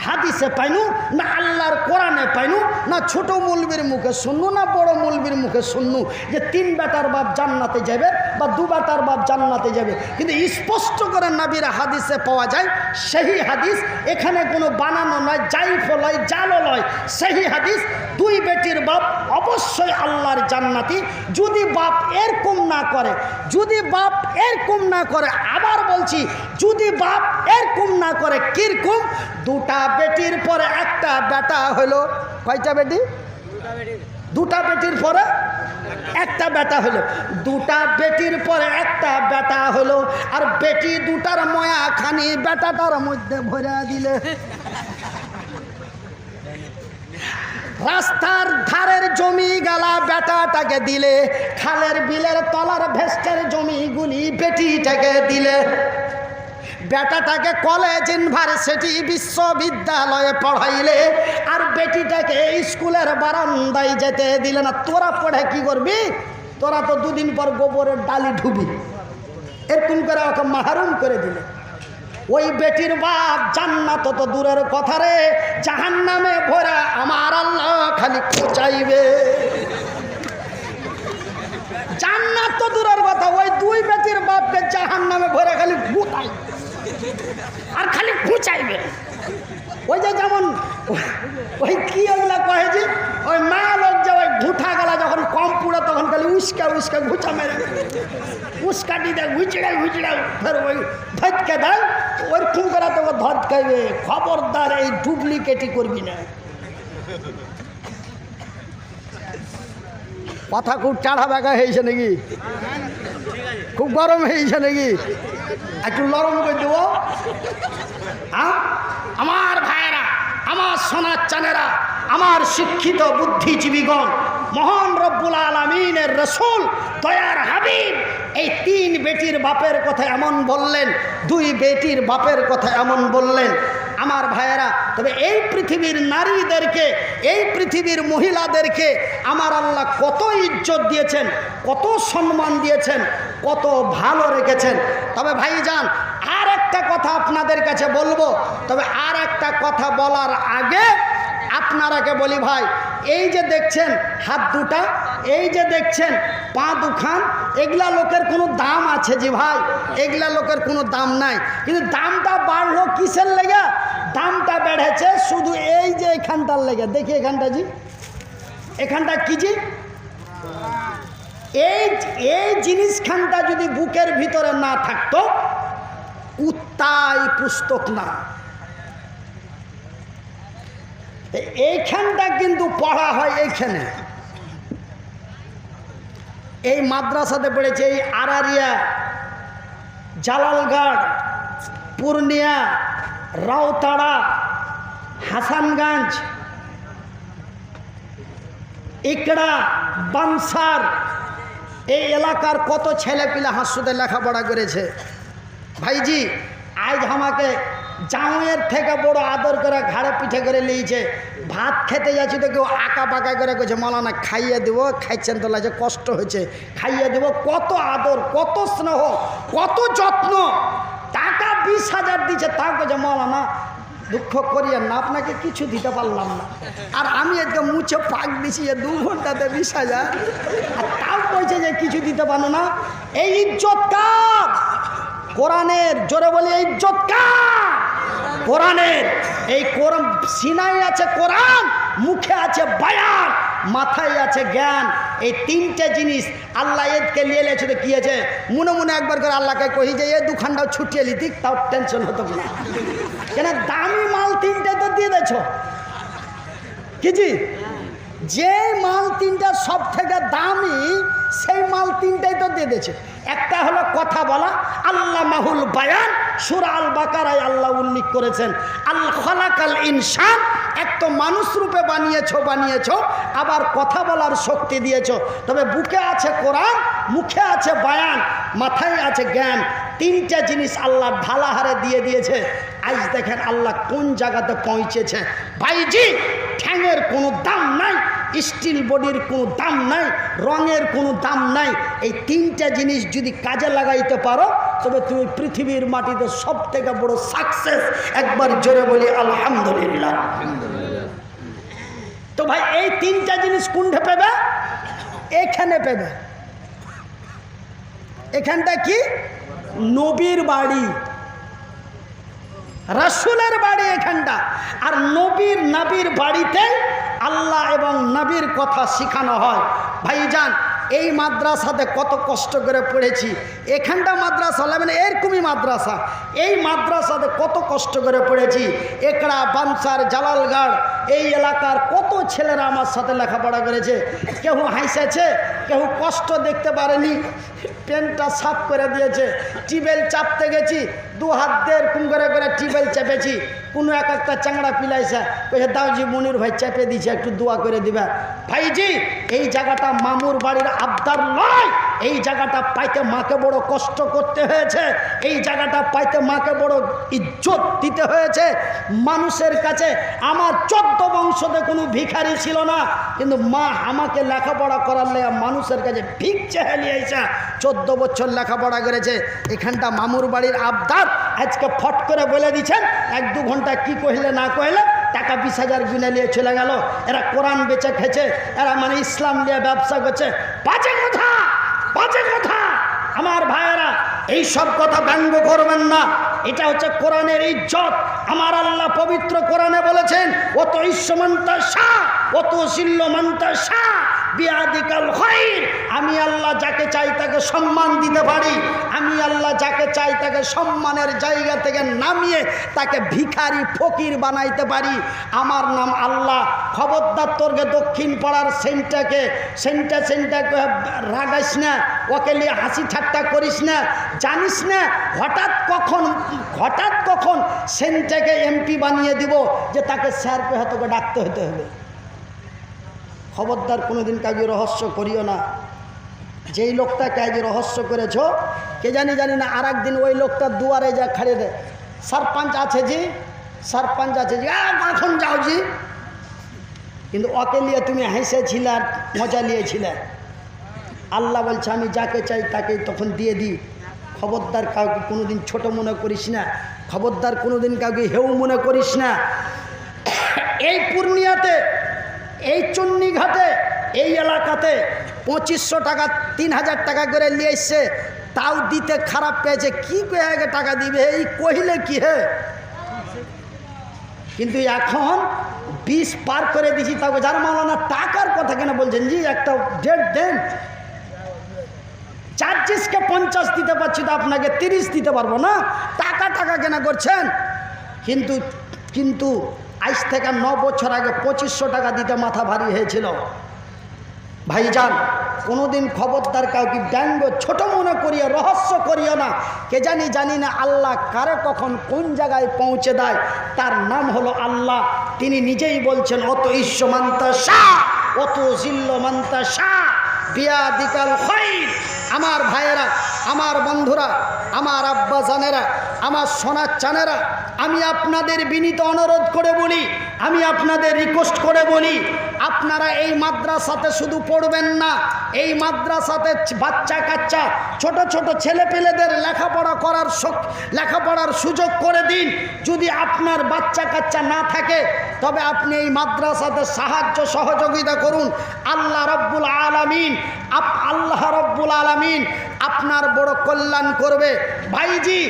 হাদিসে পাইনু, না আল্লাহর কোরআনে পাইনু, না ছোট মৌলবীর মুখে শুননু, না বড় মৌলবীর মুখে শুননু যে 3 বেটার বাপ জান্নাতে যাবে বা 2 বেটার বাপ জান্নাতে যাবে। কিন্তু স্পষ্ট করে নবীর হাদিসে পাওয়া যায়, সেই হাদিস, এখানে কোনো বানানো নয়, জাইফ নয়, জালও নয়, সেই হাদিস, 2 বেটির বাপ অবশ্যই আল্লাহর জান্নাতি। যদি বাপ এরকম না করে, যদি বাপ এরকম না করে, আবার বলছি, যদি বাপ এরকম না করে, কিরকম? 2টা বেটির পরে একটা বেটা হলো, কয়টা বেটি? 2টা বেটির পরে একটা বেটা হলো, 2টা বেটির পরে একটা বেটা হলো, আর বেটি 2টার ময়া খানি বেটাটার মধ্যে ভরে দিলে, রাস্তার ধারের জমি গালা বেটাটাকে দিলে, খালের বিলের তলার ভেস্টের জমিগুলি বেটিটাকে দিলে, বেটাটাকে কলেজ, ইউনিভার্সিটি, বিশ্ববিদ্যালয়ে পড়াইলে, আর বেটিটাকে স্কুলের বারান্দায় যেতে দিলে না। তোরা পড়ে কি করবি? তোরা তো 2 দিন পর গোবরের ডালি ঢুবি। এরকম করে ওকে মাহরুম করে দিলে। ওই বেটির বাপ জান্নাত তো দূরের কথা রে, জাহান্নামে ভরা আমার আল্লাহ খালি খোঁচাইবে। জান্নাত তো দূরের কথা, ওই 2 বেটির বাপকে জাহান্নামে ভরা খালি গুতাই আর খালি খুঁচাইবে। ওই যে যেমন ওই কি ওগুলা কয়ে যে ওই মা লোক যে ওই ঘুঁটা গেলা যখন কম পুড়ে তখন খালি উস্কা উস্কা ঘুঁচা মেরে উস্কাটি দেয়, ঘুচড়াই ঘুচড়াই, ফের ওই ধটকে দেয়, ওইরকম করে তোকে ধটকাইবে। খবরদার এই ডুপ্লিকেটই করবি না। কথা খুব টাড়া বেঁকা হয়েছে নাকি? খুব গরম হয়েছে নাকি? একটু নরম করে দেবো। আমার ভাইয়েরা, আমার সোনার চানেরা, আমার শিক্ষিত বুদ্ধিজীবীগণ, মহান রব্বুল আলামিনের রসুল দয়ার হাবিব এই 3 বেটির বাপের কথা এমন বললেন, 2 বেটির বাপের কথা এমন বললেন। আমার ভাইয়েরা, তবে এই পৃথিবীর নারীদেরকে, এই পৃথিবীর মহিলাদেরকে আমার আল্লাহ কত ইজ্জত দিয়েছেন, কত সম্মান দিয়েছেন, কত ভালো রেখেছেন। তবে ভাইজান, আর একটা কথা আপনাদের কাছে বলবো। তবে আর একটা কথা বলার আগে আপনারাকে বলি ভাই, এই যে দেখছেন হাত দুটা, এই যে দেখছেন পা দুখান, এগুলা লোকের কোনো দাম আছে জি ভাই? এগুলা লোকের কোনো দাম নাই। কিন্তু দামটা বাড়লো কিসের লেগে? দামটা বেড়েছে শুধু এই যে এখানটার লেগে। দেখি এখানটা জি, এখানটা কি জি? এই জিনিসখানটা যদি বুকের ভিতরে না থাকতো, উত্তাই পুস্তক না। এইখানটা কিন্তু পড়া হয় এইখানে। এই মাদ্রাসাতে পড়েছে এই আরারিয়া, জালালগড়, পূর্ণিয়া, রাউতাড়া, হাসানগঞ্জ, ইকড়া, বানসার, এই এলাকার কত ছেলেপিলা হাসুদে লেখাপড়া করেছে। ভাইজি, আজ আমাকে জাউয়ের থেকে বড় আদর করে ঘাড়ে পিঠে করে নিয়েছে। ভাত খেতে যাচ্ছি তো কেউ আঁকা পাকা করে কইছে, মৌলানা খাইয়ে দেবো, খাইছেন তো লাগছে, কষ্ট হয়েছে, খাইয়ে দেবো। কত আদর, কত স্নেহ, কত যত্ন। টাকা 20,000 দিচ্ছে, তাও কইছে মৌলানা দুঃখ করিয়েন না, আপনাকে কিছু দিতে পারলাম না। আর আমি আজকে মুছে পাক দিছি 2 ঘন্টাতে 20,000, আর তাও কইছে যে কিছু দিতে পারো না। এই ইজ্জত কার? কোরআনের। জোরে বলি, এই ইজ্জত কার? কোরআনের। এই কোরআন সিনায় আছে কোরআন, মুখে আছে বায়ান, মাথায় আছে জ্ঞান। এই 3টে জিনিস আল্লাহ এদকে নিয়ে এলেছে। তো কি আছে? মনে মনে একবার করে আল্লাহকে কহি যে এই 2খানটাও ছুটিয়ে লিতিক, তাও টেনশন হতো না। কেন? দামি মাল 3টে তো দিয়ে দেছ কি জি? যে মাল 3টা সব থেকে দামি, সেই মাল 3টাই তো দিয়ে দিয়েছে। একটা হলো কথা বলা, আল্লাহ মাহুল বায়ান, সূরা আল বাকারায় আল্লাহ উল্লেখ করেছেন আল খালাকাল ইনসান, এক তো মানুষ রূপে বানিয়েছো, আবার কথা বলার শক্তি দিয়েছো। তবে বুকে আছে কোরআন, মুখে আছে বায়ান, মাথায় আছে জ্ঞান। 3টে জিনিস আল্লাহ ঢালাহারে দিয়ে দিয়েছে। আজ দেখেন আল্লাহ কোন জায়গাতে পৌঁছেছে। ভাইজি, ঠ্যাঙের কোনো দাম নাই, স্টিল বডির কোনো দাম নাই, রঙের কোনো দাম নাই। এই 3টে জিনিস যদি কাজে লাগাইতে পারো, তবে তুমি পৃথিবীর মাটিতে সব থেকে বড় সাকসেস। একবার জোরে বলি আলহামদুলিল্লাহ। তো ভাই, এই 3টা জিনিস কোনটা পেবে? এখানে পেবে। এখানটা কি? নবীর বাড়ি, রাসূলের বাড়ি এখানটা। আর নবীর বাড়িতে আল্লাহ এবং নবীর কথা শেখানো হয়। ভাইজান, এই মাদ্রাসাতে কত কষ্ট করে পড়েছি। এখানটা মাদ্রাসা মানে এরকমই মাদ্রাসা। এই মাদ্রাসাতে কত কষ্ট করে পড়েছি। একড়া, বানসার, জালালগড়, এই এলাকার কত ছেলেরা আমার সাথে লেখাপড়া করেছে। কেউ হাসেছে, কেউ কষ্ট দেখতে পারেনি, পেনটা সাফ করে দিয়েছে। টিবেল চাপতে গেছি, 2 হাত দিয়ে এরকম করে টিবেল চেপেছি। কোনো একটা চাংড়া পিলাইছে, কইছে দাওজি মনির ভাই চেপে দিছে, একটু দোয়া করে দিবা। ভাইজি, এই জায়গাটা মামুর বাড়ির আবদার নয়। এই জায়গাটা পাইতে মাকে বড় কষ্ট করতে হয়েছে। এই জায়গাটা পাইতে মাকে বড় ইজ্জত দিতে হয়েছে মানুষের কাছে। আমার 14 বংশতে কোনো ভিখারি ছিল না, কিন্তু মা আমাকে লেখাপড়া করার লেগে মানুষের কাছে ভিক চেয়ে নিয়েছে। 14 বছর লেখাপড়া করেছে। এখানটা মামুর বাড়ির আবদার। আজকে ফট করে বলে দিচ্ছেন 1-2 ঘন্টা কি কহিলে না কহিলে টাকা 20,000 গুনে নিয়ে চলে গেল। এরা কোরআন বেচে খেয়েছে, এরা মানে ইসলাম নিয়ে ব্যবসা করছে। বাজে কথা, বাজে কথা। আমার ভাইয়েরা, এই সব কথা ব্যঙ্গ করবেন না। এটা হচ্ছে কোরআনের ইজ্জত। আমার আল্লাহ পবিত্র কোরআনে বলেছেন, অত ইসমন্তা শাহ, অত শিল্লমন্তা শাহ বিয়াদিকাল খায়র। আমি আল্লাহ যাকে চাই তাকে সম্মান দিতে পারি। আমি আল্লাহ যাকে চাই তাকে সম্মানের জায়গা থেকে নামিয়ে তাকে ভিখারি ফকির বানাইতে পারি। আমার নাম আল্লাহ। খবরদার তোরকে দক্ষিণ পাড়ার সেন্টাকে রাগাইস না, ওকে নিয়ে হাসি ঠাট্টা করিস না। জানিস না হঠাৎ কখন সেন্টাকে এমপি বানিয়ে দিব, যে তাকে স্যারকে হয়তো ডাকতে হতে হবে। খবরদার কোনোদিন কাউকে রহস্য করিও না। যেই লোকটাকে আজ রহস্য করেছ, কে জানি না আর একদিন ওই লোকটার দুয়ারে যা খাড়ে দেয়, সরপঞ্চ আছে জি, সরপঞ্চ আছে জি, এখন যাও জি। কিন্তু ওকে নিয়ে তুমি হেসেছিলে আর মজা নিয়েছিলে। আল্লাহ বলছে আমি যাকে চাই তাকে তখন দিয়ে দিই। খবরদার কাউকে কোনোদিন ছোট মনে করিস না, খবরদার কোনোদিন কাউকে হেউ মনে করিস না। এই পূর্ণিয়াতে, এই চুন্নিঘাটে, এই এলাকাতে 2500 টাকা 3000 টাকা করে নিয়ে এসছে, তাও দিতে খারাপ পেয়েছে। কি করে টাকা দিবে এই কহিলে কি হে? কিন্তু এখন 20 পার করে দিছি, তাও যার মাওলানা টাকার কথা কেন বলছেন জি একটা ডেট দেন। চার্জেসকে 50 দিতে পারছি তো আপনাকে 30 দিতে পারবো না, টাকা কেন করছেন? কিন্তু আজ থেকে 9 বছর আগে 2500 টাকা দিতে মাথা ভারী হয়েছিল। ভাইজান কোনোদিন খবরদার কাউকে ব্যঙ্গ ছোট মনে করিও, রহস্য করিও না। কে জানি না আল্লাহ কারে কখন কোন জায়গায় পৌঁছে দেয়, তার নাম হলো আল্লাহ। তিনি নিজেই বলছেন অত ঈশ্বমান্তা শাহ অত জিল্লমান্তা শাহ বিয়াদিকাল খাইর। আমার ভাইয়েরা, আমার বন্ধুরা, আমার আব্বা জানেরা, আমার সোনার চানেরা, আমি আপনাদের বিনীত অনুরোধ করে বলি, আমি আপনাদের রিকোয়েস্ট করে বলি, আপনারা এই মাদ্রাসাতে শুধু পড়বেন না, এই মাদ্রাসাতে বাচ্চা কাচ্চা ছোট ছোট ছেলেপেলেদের লেখাপড়ার সুযোগ করে দিন। যদি আপনার বাচ্চা কাচ্চা না থাকে তবে আপনি এই মাদ্রাসাতে সাহায্য সহযোগিতা করুন। আল্লাহ রব্বুল আলামিন আপনার বড় কল্যাণ করবে। ভাইজি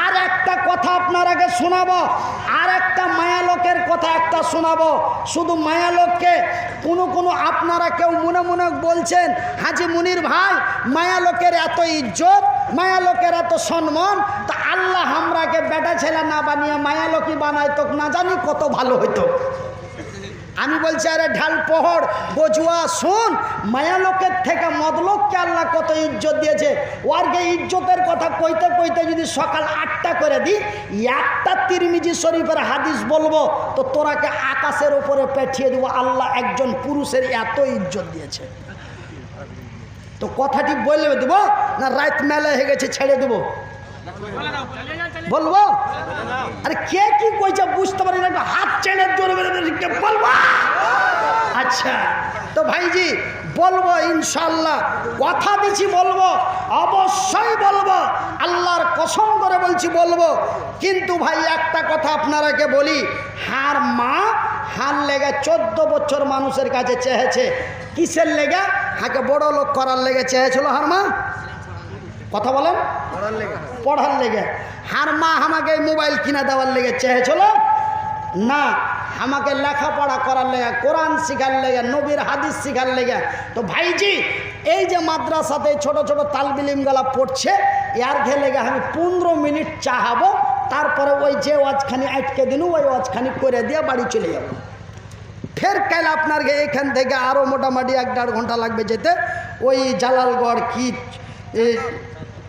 আর একটা কথা আপনার আগে শোনাবো, আর একটা মায়ালোকের কথা একটা শোনাবো। শুধু মায়ালোককে কোনো আপনারা কেউ মনে মনে বলছেন হাজি মুনির ভাই মায়ালোকের এত ইজ্জত, মায়ালোকের এত সম্মান, তা আল্লাহ আমরাকে বেটা ছেলে না বানিয়ে মায়ালোকই বানায় তো না জানি কত ভালো হইতো। আমি বলছি আরে ঢাল পহড় বজুয়া শোন, মায়ালোকের থেকে মদলোককে আল্লাহ কত ইজ্জত দিয়েছে। ওরকে ইজ্জতের কথা কইতে যদি সকাল 8টা করে দিই, একটা তিরমিজি শরীফের হাদিস বলবো তো তোরাকে আকাশের উপরে পেঠিয়ে দেবো। আল্লাহ একজন পুরুষের এত ইজ্জত দিয়েছে। তো কথাটি বলে দেবো না রাত মেলা হয়ে গেছে ছেড়ে দেবো? বলবো? আরে কে কি কইছে বুঝতে পারি না, হাত ছেড়ে জোরে বলবো। আচ্ছা তো ভাইজি বলবো ইনশাল্লাহ, কথা দিচ্ছি বলবো, অবশ্যই বলবো, আল্লাহর কসম করে বলছি বলবো। কিন্তু ভাই একটা কথা আপনারাকে বলি, হার মা হার লেগে 14 বছর মানুষের কাছে চেয়েছে। কিসের লেগে? হাকে বড় লোক করার লেগে চেয়েছিল হার মা। কথা বলেন? পড়ার লেগে। হার মা আমাকে মোবাইল কিনে দেওয়ার লেগে চেয়েছিল না, আমাকে লেখাপড়া করার লেগে, কোরআন শিখার লেগে, নবীর হাদিস শিখার লেগে। তো ভাইজি এই যে মাদ্রাসাতে ছোট ছোট তালবিলিমগুলা পড়ছে, এর লেগে আমি 15 মিনিট চাহাবো, তারপরে ওই যে ওয়াজখানি আটকে দিন ওই ওয়াজখানি করে দিয়ে বাড়ি চলে যাব। ফের কাল আপনার এখান থেকে আরও মোটামুটি 1-1.5 ঘন্টা লাগবে যেতে। ওই জালালগড় কি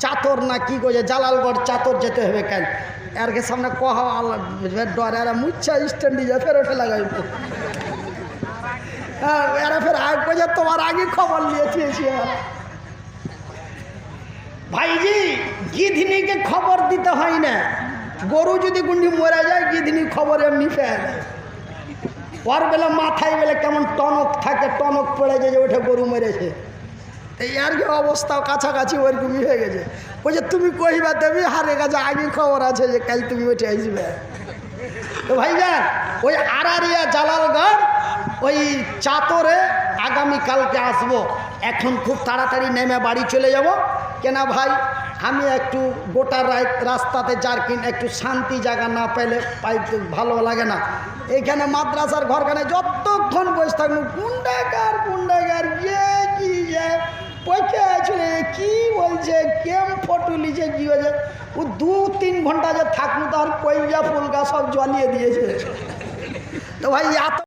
চাতর না কি করে, জালালগড় চাতর যেতে হবে কাল। এর সামনে কহা আল্লাহ ডর, এরা মুচ্ছা স্ট্যান্ডি যায় ফের ওঠে লাগাই। এরা ফের আগ করে তোমার আগে খবর নিয়েছি। ভাইজি গিধনিকে খবর দিতে হয় না, গরু যদি গুন্ডি মরে যায় গিধনি খবর এমনি পেয়ে যায়। ওর বেলা মাথায় বেলা কেমন টনক থাকে, টনক পড়ে যায় যে ওঠে গরু মেরেছে। এই আর কি অবস্থা কাছাকাছি ওরকমই হয়ে গেছে। ওই যে তুমি কহিবা দেবী হারে কাছে আগে খবর আছে যে কাল তুমি উঠে আসবে। তো ভাইজান ওই আরারিয়া জালালগড় ওই চাতরে আগামীকালকে আসবো। এখন খুব তাড়াতাড়ি নেমে বাড়ি চলে যাব। কেনা ভাই আমি একটু গোটা রাস্তাতে জার্কিন একটু শান্তি জায়গা না পেলে পাইতে ভালো লাগে না। এইখানে মাদ্রাসার ঘরখানে যতক্ষণ বসে থাকবো কুন্ডাগার গিয়ে কি যায় পয়সা আছে কি বলছে কেম ফটো লিছে কি হয়েছে, ও 2-3 ঘন্টা যে থাকবো তার কইজা ফুলকা সব জ্বালিয়ে দিয়েছে। তো ভাই এত